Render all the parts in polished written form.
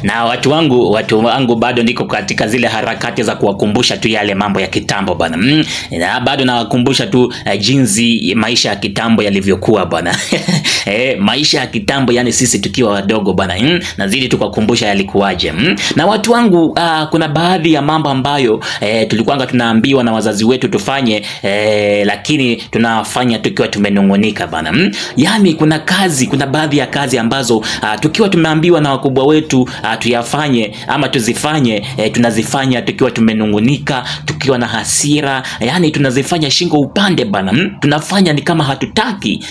Na watu wangu bado niko katika zile harakati za kuwakumbusha tu yale mambo ya kitambo bwana. Na bado nawakumbusha tu jinsi maisha ya kitambo yalivyokuwa bwana. Maisha ya kitambo, yani sisi tukiwa wadogo bwana. Nazidi tukakumbusha yalikuwaje. Na watu wangu, kuna baadhi ya mambo ambayo tulikuwa tunaambiwa na wazazi wetu tufanye, lakini tunafanya tukiwa tumenungunika bwana. Yani kuna baadhi ya kazi ambazo tukiwa tumeambiwa na wakubwa wetu tuyafanye ama tuzifanye, tunazifanya tukiwa tumenungunika, tukiwa na hasira, yani tunazifanya shingo upande bana. Tunafanya ni kama hatutaki.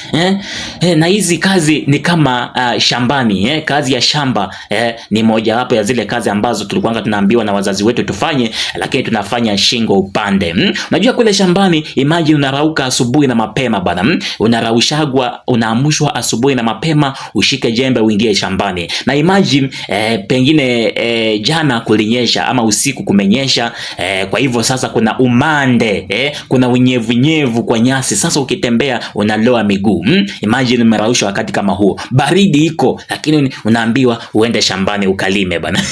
Na hizi kazi ni kama shambani. Kazi ya shamba ni moja wapo ya zile kazi ambazo tulikuwa tunaambiwa na wazazi wetu tufanye, lakini tunafanya shingo upande. Unajua kule shambani, imagine unarauka asubuhi na mapema bana. Unaraushagwa, unaamushwa asubuhi na mapema, ushike jembe uingie shambani. Na imagine pengine jana kulinyesha ama usiku kumenyesha, kwa hivyo sasa kuna umande, kuna unyevunyevu kwa nyasi. Sasa ukitembea unaloa miguu. Imagine umeraushwa wakati kama huo. Baridi iko, lakini unaambiwa uende shambani ukalime bana.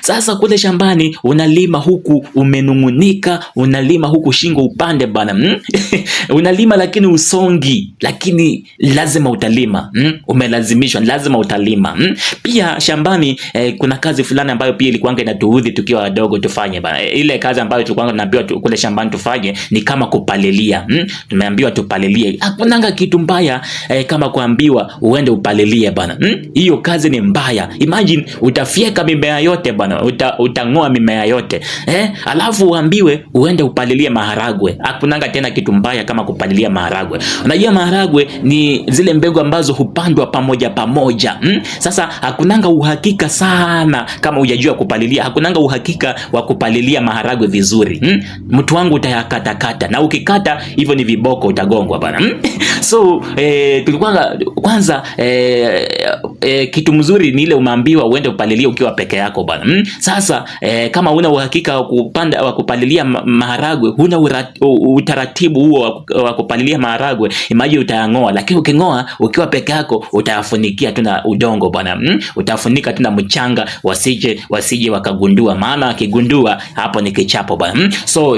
Sasa kule shambani unalima huku umenungunika, unalima huku shingo upande bana. Unalima lakini usongi, lakini lazima utalima. Umelazimishwa, lazima utalima. Pia shambani kuna kazi fulani ambayo pia ilikuwa inatuudhi tukiwa wadogo tufanye bana. Ile kazi ambayo tulikuwa tunaambiwa kule shambani tufanye ni kama kupalilia. Tumeambiwa tupalilie. Hakunanga kitu mbaya kama kuambiwa uende upalilie bana. Hiyo kazi ni mbaya. Imagine utafieka mimea yote bana, utang'oa mimea yote. Alafu uambiwe uende upalilie maharagwe. Hakunanga tena kitu mbaya kama kupalilia maharagwe. Unajua maharagwe ni zile mbegu ambazo hupandwa pamoja pamoja. Sasa hakunanga uhakika sana kama hujajua kupalilia. Hakunanga uhakika wa kupalilia maharagwe vizuri. Mtu wangu utayakata, na ukikata hivyo ni viboko utagongwa bana. So tulikuwa kwanza kitu mzuri ni ile umeambiwa uende upalilie ukiwa peke yako bana. Sasa kama una uhakika wa kupalilia maharagwe, huna utaratibu huo wa kupalilia maharagwe, imagine utayang'oa. Lakini uking'oa ukiwa peke yako utayafunikia tu na udongo bwana. Utafunika tu na mchanga, wasije wakagundua, maana akigundua hapo ni kichapo bwana. So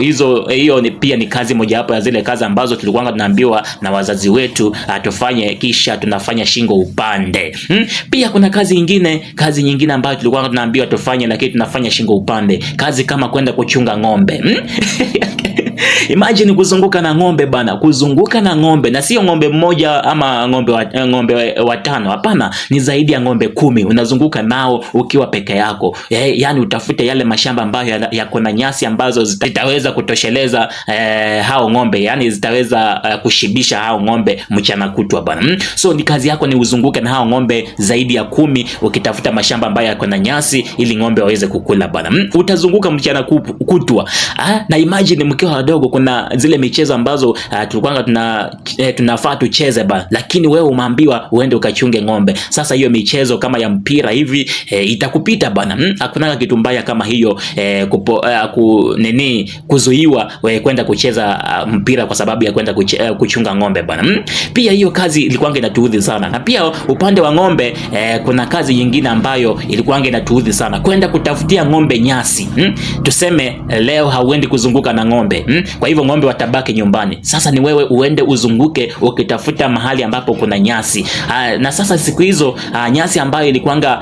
hiyo pia ni kazi moja hapo ya zile kazi ambazo tulikuwa tunaambiwa na wazazi wetu tufanye, kisha tunafanya shingo upande. Pia kuna kazi nyingine ambayo tulikuwa tunaambiwa tufanye, lakini tunafanya shingo upande. Kazi kama kwenda kuchunga ng'ombe. Imagine kuzunguka na ng'ombe bana, kuzunguka na ng'ombe, na sio ng'ombe mmoja ama ng'ombe watano, hapana, ni zaidi ya ng'ombe 10 unazunguka nao ukiwa peke yako. Yani utafute yale mashamba ambayo yako na nyasi ambazo zitaweza kutosheleza hao ng'ombe, yani zitaweza kushibisha hao ng'ombe mchana kutwa bana. So ni kazi yako ni uzunguke na hao ng'ombe zaidi ya 10 ukitafuta mashamba ambayo yako na nyasi ili ng'ombe waweze kukula bana. Utazunguka mchana kutwa. Na imagine mkiwa wadogo kuna zile michezo ambazo tulikuwa tunafaa tucheze bana, lakini wewe umeambiwa uende ukachunge ng'ombe. Sasa hiyo michezo kama ya mpira hivi itakupita bana. Hakuna kitu mbaya kama hiyo kuzuiwa kwenda kucheza mpira kwa sababu ya kwenda kuchunga ng'ombe bana. Pia hiyo kazi ilikuwa inatuudhi sana. Na pia upande wa ng'ombe kuna kazi nyingine ambayo ilikuwa inatuudhi sana, kwenda kutafutia ng'ombe nyasi. Tuseme leo hauendi kuzunguka na ng'ombe. Kwa hivyo ng'ombe watabaki nyumbani. Sasa ni wewe uende uzunguke ukitafuta mahali ambapo kuna nyasi. Na sasa siku hizo nyasi ambayo ilikuanga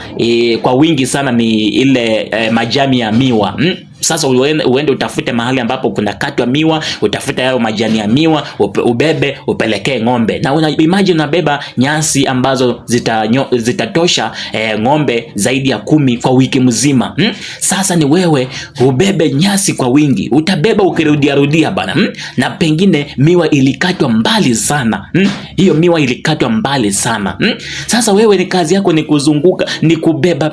kwa wingi sana ni ile majani ya miwa. Sasa uende utafute mahali ambapo kuna katwa miwa, utafute hayo majani ya miwa, ubebe upelekee ng'ombe. Na imagine unabeba nyasi ambazo zitatosha ng'ombe zaidi ya 10 kwa wiki mzima. Sasa ni wewe ubebe nyasi kwa wingi, utabeba ukirudia bana. Na pengine miwa ilikatwa mbali sana. Hiyo miwa ilikatwa mbali sana. Sasa wewe ni kazi yako ni kuzunguka, ni kubeba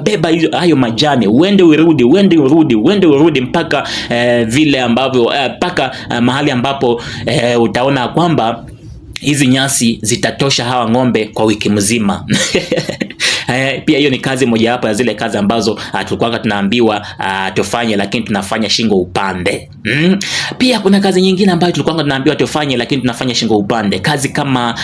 hayo majani, uende urudi mpaka vile ambavyo mpaka mahali ambapo utaona kwamba hizi nyasi zitatosha hawa ng'ombe kwa wiki mzima. Pia hiyo ni kazi moja wapo ya zile kazi ambazo tulikuwa tunaambiwa tufanye lakini tunafanya shingo upande. Pia kuna kazi nyingine ambayo tulikuwa tunaambiwa tufanye lakini tunafanya shingo upande. Kazi kama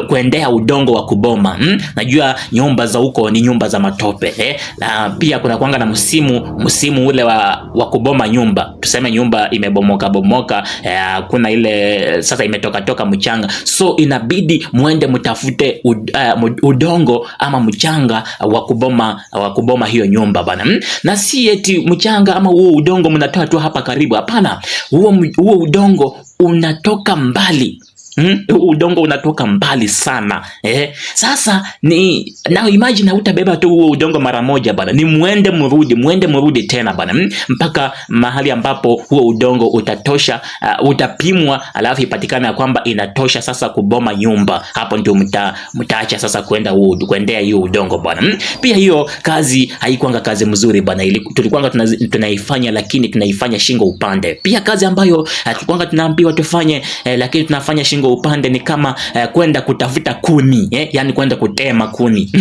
kuendea udongo wa kuboma. Najua nyumba za huko ni nyumba za matope. Na pia kuna kuanga na msimu ule wa kuboma nyumba. Tuseme nyumba imebomoka, kuna ile sasa imetoka mchanga. So inabidi muende mtafute udongo ama mchanga wa kuboma hiyo nyumba bana. Na si eti mchanga ama huo udongo mnatoa tu hapa karibu. Hapana. Huo udongo unatoka mbali. Udongo unatoka mbali sana. Sasa now imagine utabeba tu huo udongo mara moja bana. Ni muende murudi tena bana. Mpaka mahali ambapo huo udongo utatosha, utapimwa, alafu ipatikana ya kwamba inatosha sasa kuboma nyumba. Hapo ndio mtaacha sasa kuendea hiyo udongo bana. Pia hiyo kazi haikuanga kazi mzuri bana. Tulikuwa tunaifanya lakini tunaifanya shingo upande. Pia kazi ambayo tulikuwa tunaambiwa tufanye lakini tunafanya shingo upande ni kama kwenda kutafuta kuni, yani kwenda kutema kuni.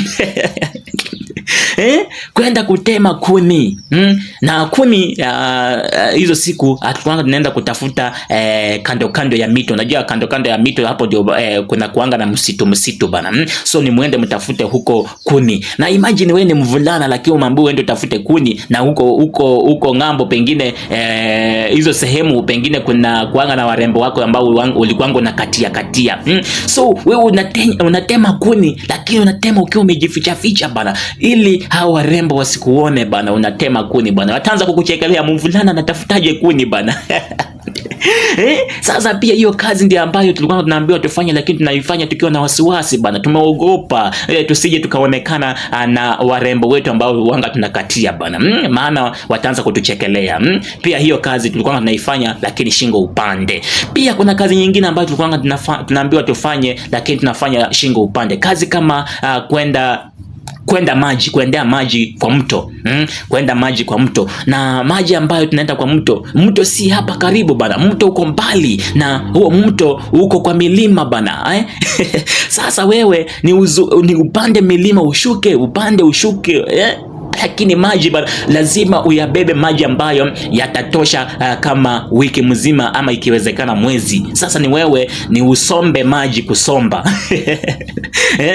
Kwenda kutema kuni. Na kuni hizo siku tulikuwa tunaenda kutafuta kando ya mito. Unajua kando ya mito hapo ndio kuna kuanga na msitu bana. So ni muende mtafute huko kuni. Na imagine wewe ni mvulana lakini umeambiwa uende utafute kuni, na huko ngambo pengine hizo sehemu pengine kuna kuanga na warembo wako ambao ulikuanga na katia. So wewe unatema kuni lakini unatema ukiwa umejificha bana, ili hao warembo wasikuone bana unatema kuni bana. Wataanza kukuchekelea, mvulana anatafutaje kuni bana. Sasa pia hiyo kazi ndio ambayo tulikuwa tunaambiwa tufanye lakini tunaifanya tukiwa na wasiwasi bana. Tumeogopa tusije tukaonekana na warembo wetu ambao wanga tunakatia bana. Maana wataanza kutuchekelea. Pia hiyo kazi tulikuwa tunaifanya lakini shingo upande. Pia kuna kazi nyingine ambayo tulikuwa tunaambiwa tufanye lakini tunafanya shingo upande. Kazi kama kuendea maji kwa mto. Kuenda maji kwa mto. Na maji ambayo tunaenda kwa mto si hapa karibu bana. Mto uko mbali, na huo mto uko kwa milima bana. Sasa wewe ni upande milima ushuke, lakini maji bana, lazima uyabebe maji ambayo yatatosha kama wiki mzima ama ikiwezekana mwezi. Sasa ni wewe ni usombe maji kusomba.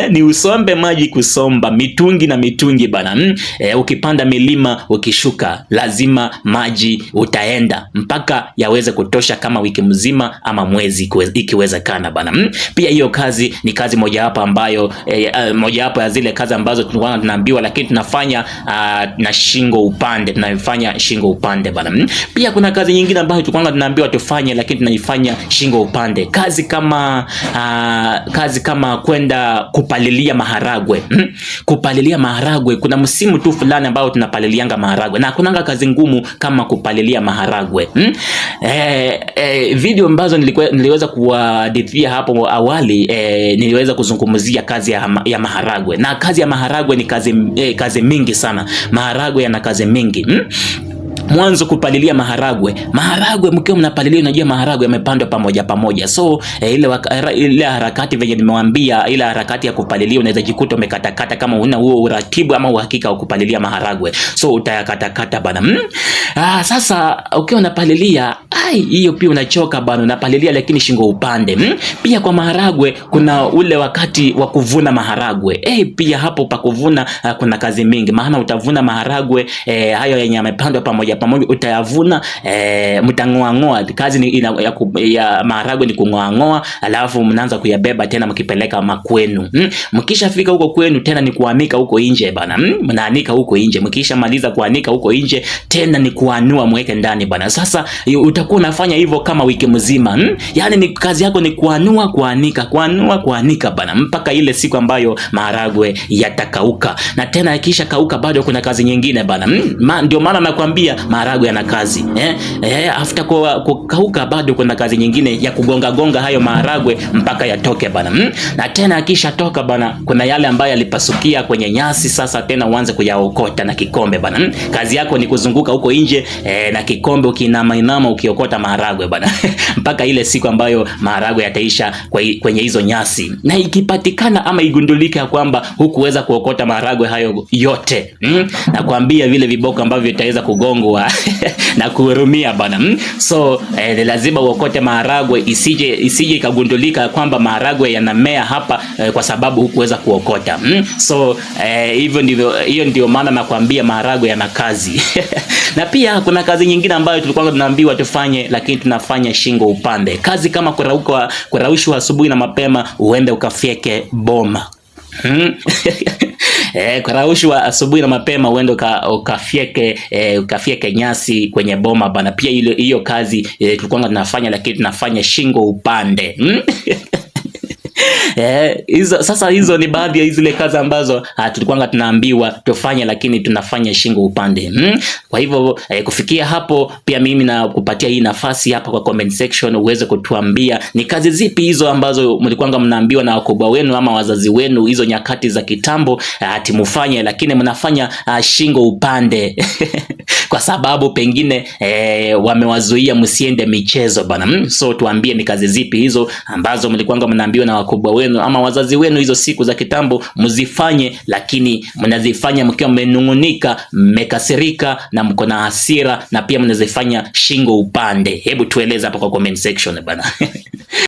Ni usombe maji kusomba mitungi bana. Ukipanda milima ukishuka, lazima maji utaenda mpaka yaweze kutosha kama wiki mzima ama mwezi ikiwezekana bana. Pia hiyo kazi ni kazi mojawapo ambayo mojawapo ya zile kazi ambazo tulikuwa tunaambiwa lakini tunafanya na shingo upande. Tunafanya shingo upande bana. Pia kuna kazi nyingine ambayo tulikuwa tunaambiwa tufanye lakini tunaifanya shingo upande. Kazi kama kwenda kupalilia maharagwe. Kupalilia maharagwe, kuna msimu tu fulani ambao tunapalilianga maharagwe, na kunanga kazi ngumu kama kupalilia maharagwe. Video ambazo niliweza kuhadithia hapo awali, niliweza kuzungumzia kazi ya maharagwe. Na kazi ya maharagwe ni kazi mingi sana. Maharagwe yana kazi mingi. Mwanzo kupalilia maharagwe mkiwa mnapalilia, unajua maharagwe yamepandwa pamoja. So ile harakati venye nimewaambia, ile harakati ya kupalilia unaweza jikuta umekatakata kama una huo uratibu ama uhakika wa kupalilia maharagwe. So utayakatakata bana. Sasa ukiwa unapalilia, hiyo pia unachoka bana, unapalilia lakini shingo upande. Pia kwa maharagwe kuna ule wakati wa kuvuna maharagwe. Pia hapo pa kuvuna kuna kazi mingi, maana utavuna maharagwe hayo yenye yamepandwa pamoja utayavuna, mtangoa. Kazi ya maharagwe ni kungoa, alafu mnaanza kuyabeba tena mkipeleka makwenu. Mkishafika huko kwenu tena ni kuanika huko nje bana. Mnaanika huko nje. Mkishamaliza kuanika huko nje tena ni kuanua mweke ndani bana. Sasa utakuwa unafanya hivyo kama wiki mzima. Yaani ni kazi yako ni kuanua, kuanika bana, mpaka ile siku ambayo maharagwe yatakauka. Na tena ikisha kauka bado kuna kazi nyingine bana. Ndio maana nakwambia maharagwe yana kazi. After kukauka bado kuna kazi nyingine ya kugonga gonga hayo maharagwe mpaka yatoke bana. Na tena akisha toka bana, kuna yale ambayo yalipasukia kwenye nyasi, sasa tena uanze kuyaokota na kikombe bana. Kazi yako ni kuzunguka huko nje na kikombe ukinama ukiokota maharagwe bana mpaka ile siku ambayo maharagwe yataisha kwenye hizo nyasi. Na ikipatikana ama igundulike kwamba hukuweza kuokota maharagwe hayo yote, na kuambia vile viboko ambavyo vitaweza kugongwa na kuhurumia bana. So lazima uokote maharagwe, isije ikagundulika kwamba maharagwe yanamea hapa kwa sababu hukuweza kuokota. So hiyo ndio maana nakwambia maharagwe yana kazi na pia kuna kazi nyingine ambayo tulikuwa tunaambiwa tufanye, lakini tunafanya shingo upande. Kazi kama kuraushwa asubuhi na mapema uende ukafyeke boma. Kuraushwa asubuhi na mapema uende ukafyeke nyasi kwenye boma bana. Pia hiyo kazi tulikuwa tunafanya, lakini tunafanya shingo upande. Hizo ni baadhi ya zile kazi ambazo tulikuwa tunaambiwa tufanye, lakini tunafanya shingo upande. Kwa hivyo kufikia hapo, pia mimi na kupatia hii nafasi hapa kwa comment section uweze kutuambia ni kazi zipi hizo ambazo mlikuwa mnaambiwa na wakubwa wenu ama wazazi wenu hizo nyakati za kitambo mufanye, lakini mnafanya shingo upande kwa sababu pengine wamewazuia msiende michezo bana. So tuambie ni kazi zipi hizo ambazo mlikuwa mnaambiwa na wakubwa wenu ama wazazi wenu hizo siku za kitambo mzifanye, lakini mnazifanya mkiwa mmenungunika, mmekasirika na mko na hasira, na pia mnazifanya shingo upande. Hebu tueleze hapa kwa comment section bana